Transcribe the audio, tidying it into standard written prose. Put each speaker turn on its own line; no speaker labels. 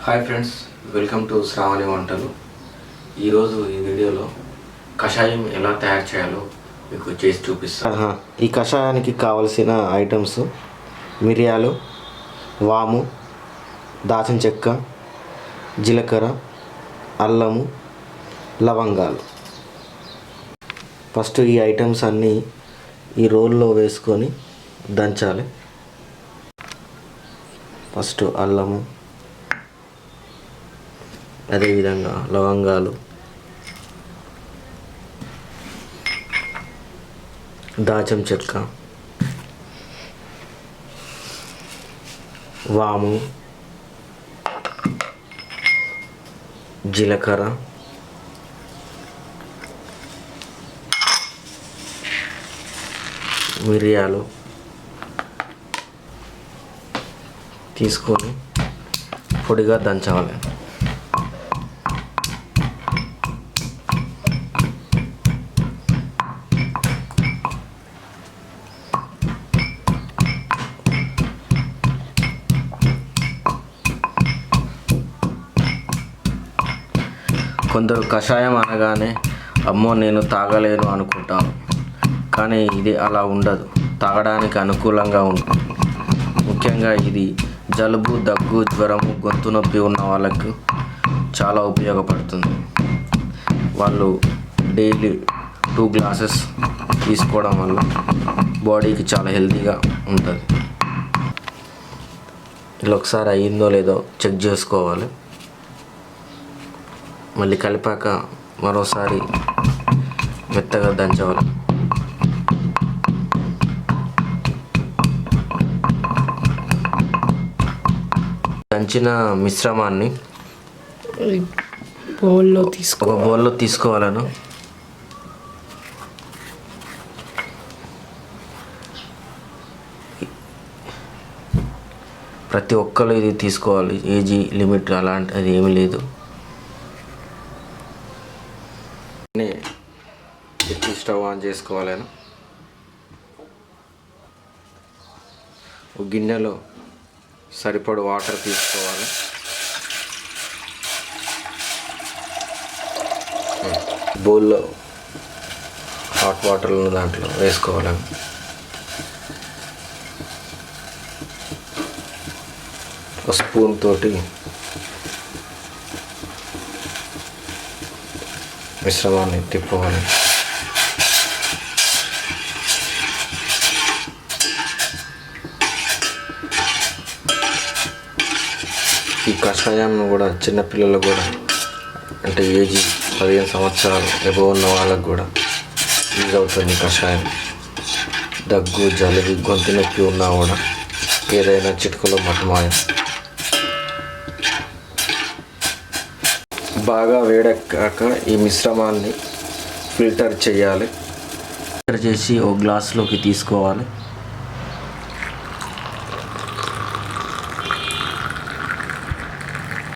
Hi friends, welcome to Shravani వంటలు. ఈరోజు ఈ వీడియోలో కషాయం ఎలా తయారు చేయాలో మీకు చేసి చూపిస్తాను.
ఈ కషాయానికి కావలసిన ఐటమ్స్ మిరియాలు, వాము, దాచిన చెక్క, జీలకర్ర, అల్లము, లవంగాలు. ఫస్ట్ ఈ ఐటమ్స్ అన్నీ ఈ రోల్లో వేసుకొని దంచాలి. ఫస్ట్ అల్లము, అదేవిధంగా లవంగాలు, దాల్చిన చెక్క, వాము, జీలకర్ర, మిరియాలు తీసుకొని పొడిగా దంచాలి. కొందరు కషాయం అనగానే అమ్మో నేను తాగలేను అనుకుంటాను, కానీ ఇది అలా ఉండదు. తాగడానికి అనుకూలంగా ఉంటుంది. ముఖ్యంగా ఇది జలుబు, దగ్గు, జ్వరము, గొంతు నొప్పి ఉన్న వాళ్ళకు చాలా ఉపయోగపడుతుంది. వాళ్ళు డైలీ 2 గ్లాసెస్ తీసుకోవడం వల్ల బాడీకి చాలా హెల్తీగా ఉంటుంది. ఇలా ఒకసారి అయ్యిందో లేదో చెక్ చేసుకోవాలి. మళ్ళీ కలిపాక మరోసారి మెత్తగా దంచవాలి. దంచిన మిశ్రమాన్ని ఒక బౌల్లో తీసుకోవాలను. ప్రతి ఒక్కరు ఇది తీసుకోవాలి. ఏజీ లిమిట్ అలాంటిది ఏమీ లేదు. ఎత్తి స్టవ్ ఆన్ చేసుకోవాలను. ఒక గిన్నెలో సరిపడు వాటర్ తీసుకోవాలి. బౌల్లో హాట్ వాటర్లను దాంట్లో వేసుకోవాలని. ఒక స్పూన్ తోటి మిశ్రమాన్ని తిప్పుకోవాలి. ఈ కషాయం కూడా చిన్నపిల్లలు కూడా, అంటే ఏజీ 15 సంవత్సరాలు ఎబో ఉన్న వాళ్ళకు కూడా యూజ్ అవుతుంది. కషాయం దగ్గు, జలుబు, గొంతు నొప్పి ఉన్నా కూడా ఏదైనా చిటికలో మటుమాయం. బాగా వేడెక్కాక ఈ మిశ్రమాన్ని ఫిల్టర్ చేయాలి. ఫిల్టర్ చేసి ఒక గ్లాసులోకి తీసుకోవాలి.